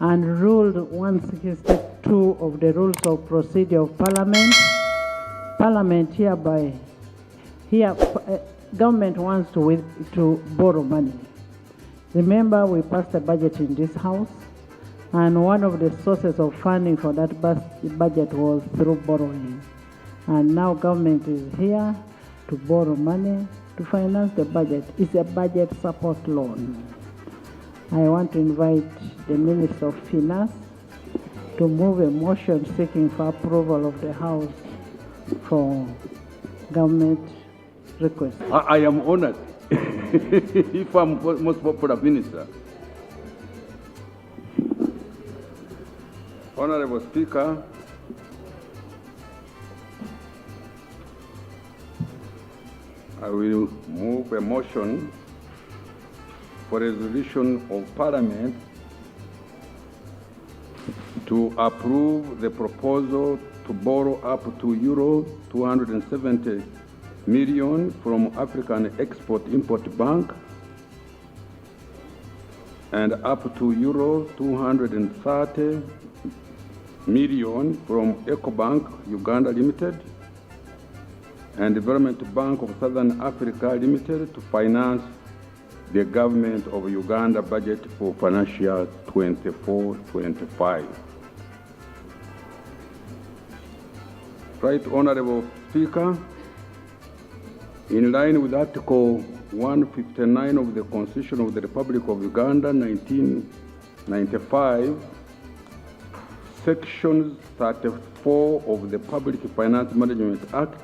and Rule 162 of the Rules of Procedure of Parliament. Parliament government wants to borrow money. Remember, we passed a budget in this house, and one of the sources of funding for that budget was through borrowing. And now government is here to borrow money to finance the budget. It's a budget support loan. I want to invite the Minister of Finance to move a motion seeking for approval of the House for government request. I am honored if I'm most popular minister. Honorable Speaker, I will move a motion for resolution of Parliament to approve the proposal to borrow up to euro 270 million from African Export-Import Bank and up to euro 230 million from EcoBank Uganda Limited and Development Bank of Southern Africa Limited to finance the government of Uganda budget for financial 24-25. Right Honorable Speaker, in line with Article 159 of the Constitution of the Republic of Uganda, 1995, Sections 34 of the Public Finance Management Act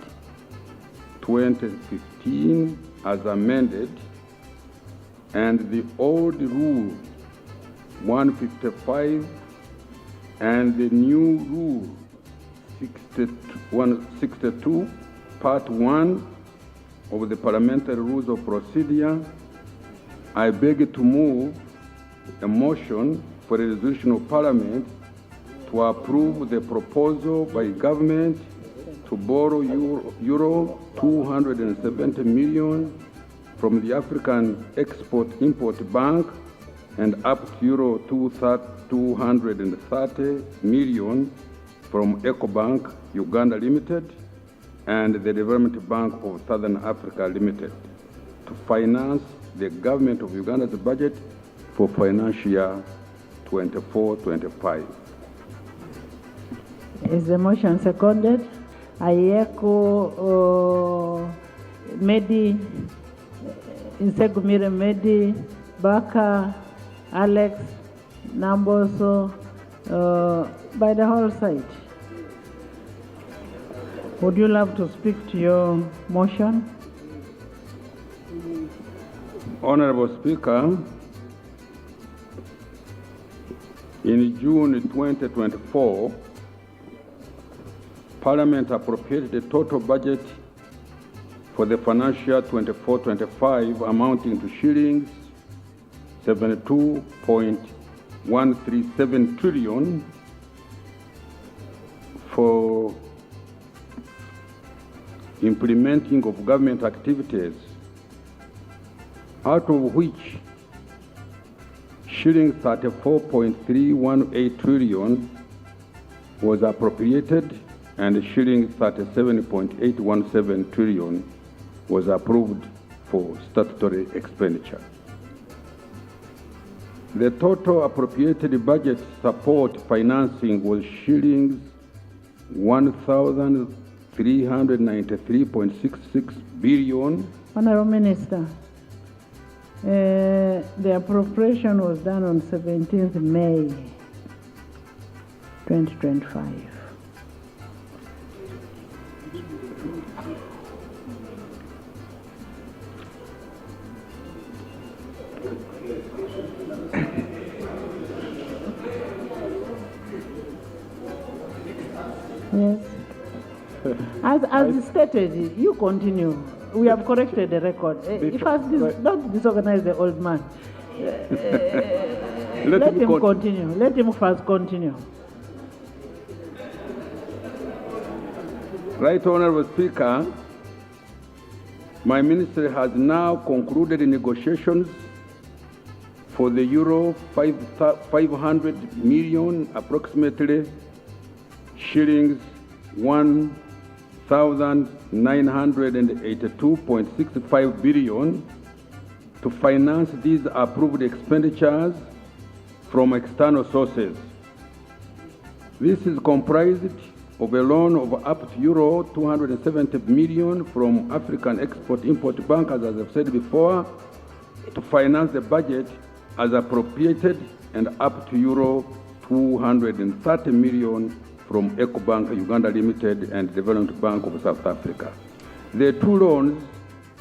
2015 as amended, and the old Rule 155 and the new Rule 162, Part 1 of the Parliamentary Rules of Procedure, I beg to move a motion for a resolution of Parliament to approve the proposal by government to borrow euro 270 million from the African Export-Import Bank and up to euro 230 million from EcoBank Uganda Limited and the Development Bank of Southern Africa Limited to finance the government of Uganda's budget for financial year 24-25. Is the motion seconded? Ayeko Medi, Insegumire Medi, Baka, Alex, Namboso, by the whole side. Would you love to speak to your motion? Honorable Speaker, in June 2024, Parliament appropriated the total budget for the financial year 24-25 amounting to shillings 72.137 trillion for implementing of government activities, out of which shilling 34.318 trillion was appropriated and shilling 37.817 trillion was approved for statutory expenditure. The total appropriated budget support financing was shillings 1,393.66 billion. Honorable Minister, the appropriation was done on 17th May 2025. Yes. As stated, you continue. We have corrected the record. Don't disorganize the old man. Let him continue. Let him first continue. Right Honorable Speaker, my ministry has now concluded negotiations for the euro 500 million, approximately shillings 1,982.65 billion, to finance these approved expenditures from external sources. This is comprised of a loan of up to euro 270 million from African Export-Import Bank, as I've said before, to finance the budget as appropriated, and up to euro 230 million from EcoBank Uganda Limited and Development Bank of South Africa. The two loans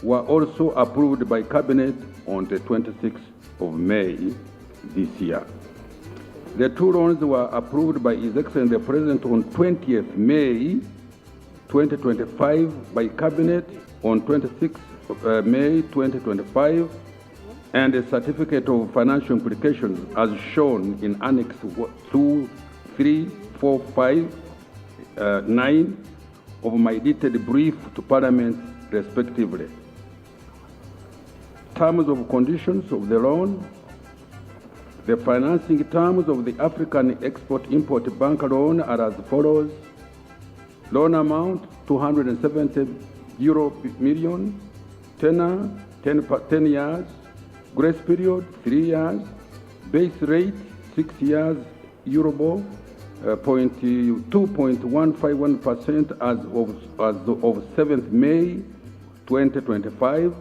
were also approved by Cabinet on the 26th of May this year. The two loans were approved by His Excellency the President on 20th May 2025, by Cabinet on 26th of May 2025, and a certificate of financial implications as shown in Annex 2, 3, 4, 5, 9 of my detailed brief to Parliament respectively. Terms of conditions of the loan. The financing terms of the African Export-Import Bank loan are as follows. Loan amount, 270 million, tenor, 10 years, grace period, 3 years, base rate, 6 years, Eurobor, 2.151% as of 7th May 2025,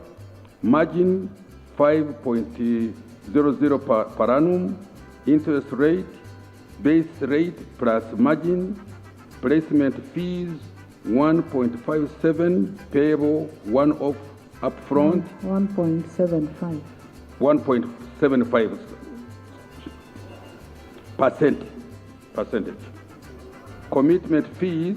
margin 5.00 per annum, interest rate, base rate plus margin, placement fees 1.57, payable one-off upfront 1.75. 1.75 percentage. Commitment fees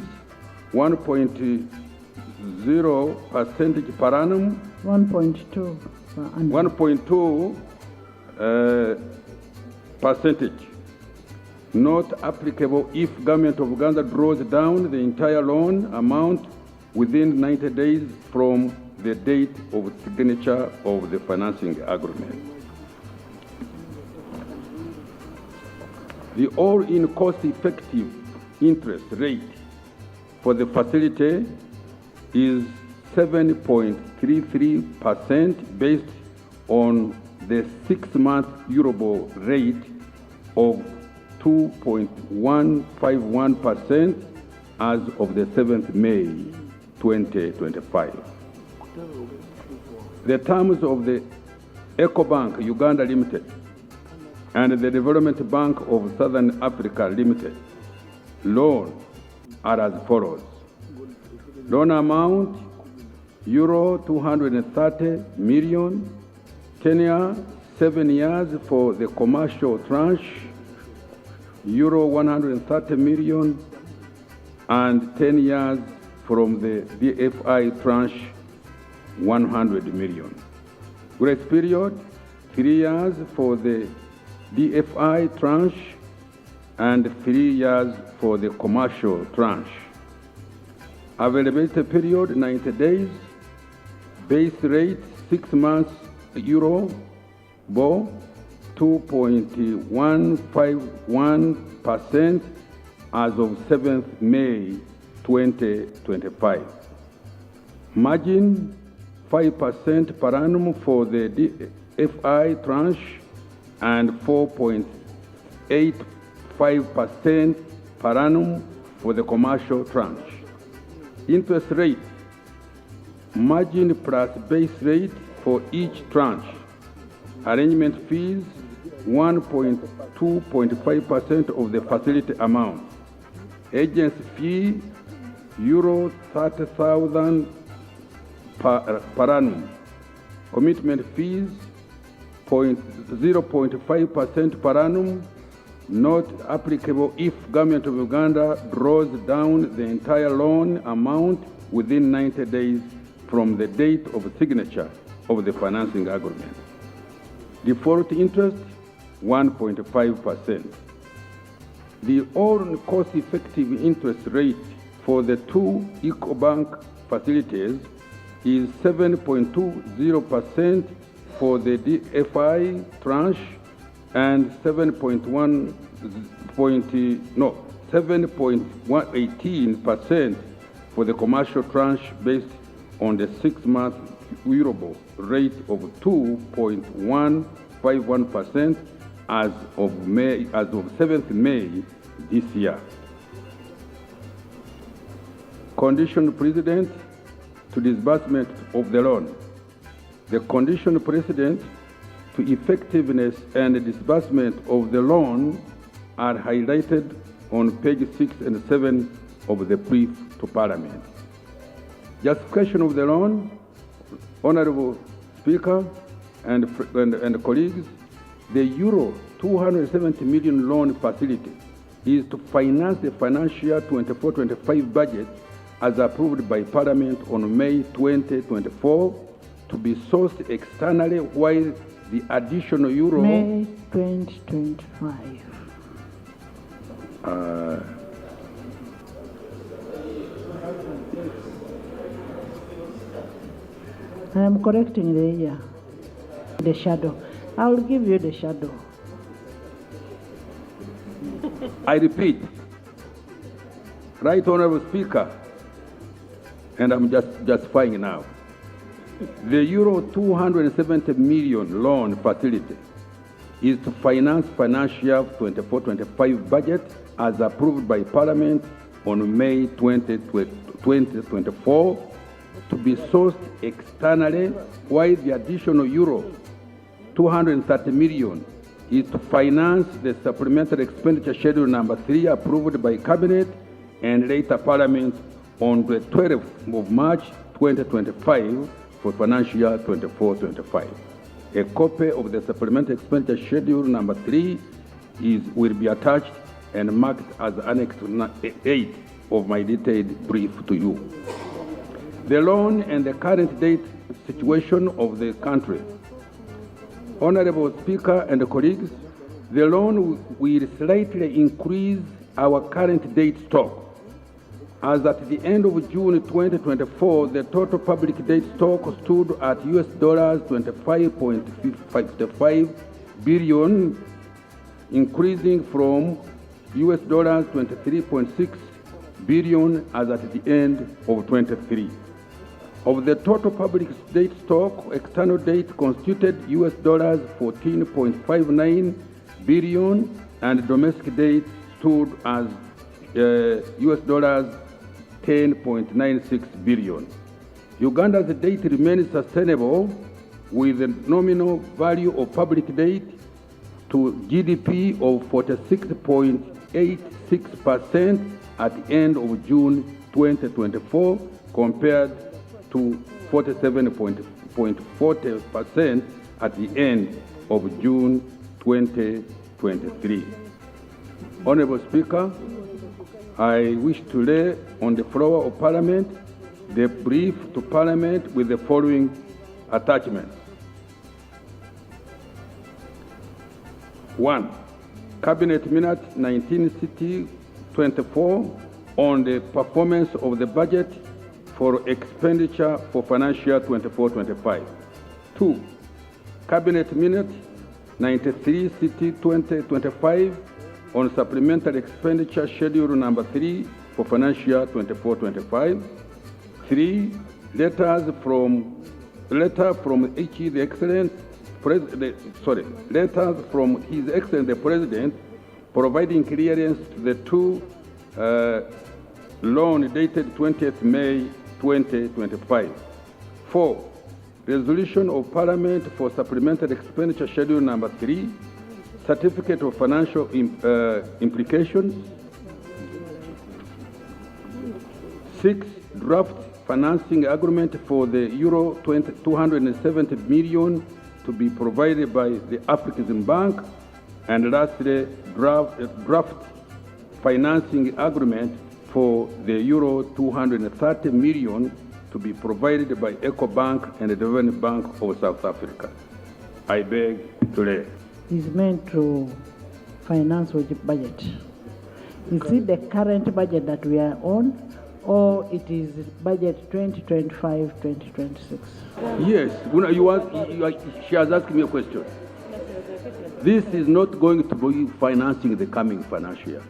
1.0 percentage per annum. 1.2 per annum. 1.2 percentage. Not applicable if Government of Uganda draws down the entire loan amount within 90 days from the date of signature of the financing agreement. The all-in cost-effective interest rate for the facility is 7.33% based on the 6-month Eurobor rate of 2.151% as of the 7th May 2025. The terms of the EcoBank Uganda Limited and the Development Bank of Southern Africa Limited loan are as follows. Loan amount, euro 230 million, tenure 7 years for the commercial tranche, euro 130 million, and 10 years from the DFI tranche, 100 million. Grace period, 3 years for the DFI tranche and 3 years for the commercial tranche. Availability period, 90 days. Base rate, 6 months Eurobor, 2.151% as of 7th May 2025. Margin, 5% per annum for the DFI tranche and 4.85% per annum for the commercial tranche. Interest rate, margin plus base rate for each tranche. Arrangement fees, 1.2.5% of the facility amount. Agency fee, euro 30,000 per annum. Commitment fees, 0.5% per annum, not applicable if Government of Uganda draws down the entire loan amount within 90 days from the date of signature of the financing agreement. Default interest, 1.5%. The all cost-effective interest rate for the two EcoBank facilities is 7.20% for the DFI tranche and 7.18% for the commercial tranche based on the 6-month Euribor rate of 2.151% as of 7th May this year. Condition precedent to disbursement of the loan. The condition precedent to effectiveness and disbursement of the loan are highlighted on page 6 and 7 of the brief to Parliament. Justification of the loan. Honorable Speaker and colleagues, the Euro 270 million loan facility is to finance the financial year 24-25 budget as approved by Parliament on May 2024 to be sourced externally, while the additional Euro... May 2025. I am correcting the year, the shadow. I will give you the shadow. I repeat, Right Honorable Speaker, and I'm just justifying now. The Euro 270 million loan facility is to finance financial year 24-25 budget as approved by Parliament on May 2024 to be sourced externally, while the additional Euro 230 million is to finance the supplementary expenditure schedule number 3 approved by Cabinet and later Parliament on the 12th of March 2025 for financial year 24-25. A copy of the supplementary expenditure schedule number 3 will be attached and marked as Annex 8 of my detailed brief to you. The loan and the current date situation of the country. Honorable Speaker and colleagues, the loan will slightly increase our current date stock. As at the end of June 2024, the total public debt stock stood at $25.55 billion, increasing from $23.6 billion as at the end of 23. Of the total public debt stock, external debt constituted $14.59 billion, and domestic debt stood as $10.96 billion. Uganda's debt remains sustainable with a nominal value of public debt to GDP of 46.86% at the end of June 2024 compared to 47.40% at the end of June 2023. Honorable Speaker, I wish to lay on the floor of Parliament the brief to Parliament with the following attachments. 1. Cabinet Minute 19/24 on the performance of the budget for expenditure for financial year 24-25. 2. Cabinet Minute 93/2025 on supplementary expenditure schedule number 3 for financial year 24-25. 3. Letter from His Excellency the President providing clearance to the 2 loan dated 20th May 2025. 4. Resolution of Parliament for supplementary expenditure schedule number 3, certificate of financial implications. 6. Draft financing agreement for the Euro 270 million to be provided by the African Bank. And lastly, draft financing agreement for the Euro 230 million to be provided by EcoBank and the Development Bank of South Africa. I beg to lay. Is meant to finance which budget? Is it the current budget that we are on, or it is budget 2025-2026? Yes, she has asked me a question. This is not going to be financing the coming financial year.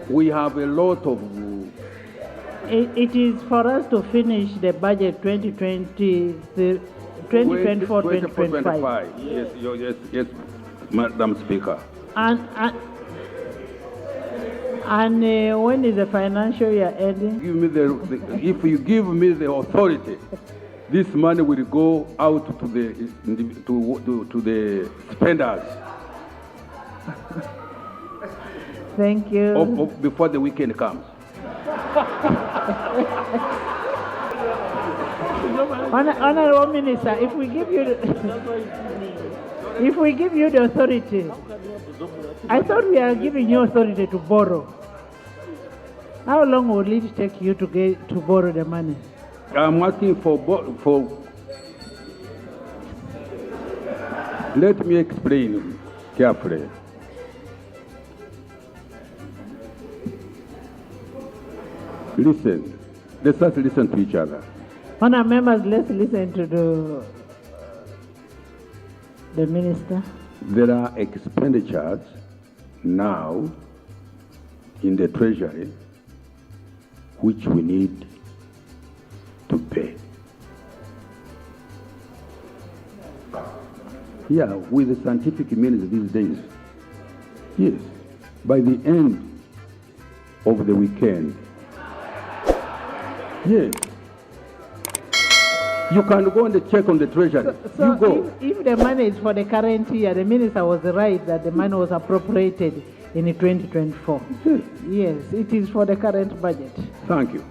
We have a lot of... It is for us to finish the budget 2024-2025. Yes, Madam Speaker. And when is the financial year ending? If you give me the authority, this money will go out to the spenders. Thank you. Before the weekend comes. Honorable Minister, if we give you the authority, I thought we are giving you authority to borrow. How long will it take you to borrow the money? I'm asking for. Let me explain carefully. Listen. Let us listen to each other. Honourable members, let's listen to the minister. There are expenditures now in the treasury which we need to pay. Yeah, with the scientific means these days. Yes, by the end of the weekend. Yes. You can go and check on the treasury. So you go. If the money is for the current year, the minister was right that the money was appropriated in 2024. Yes. Yes, it is for the current budget. Thank you.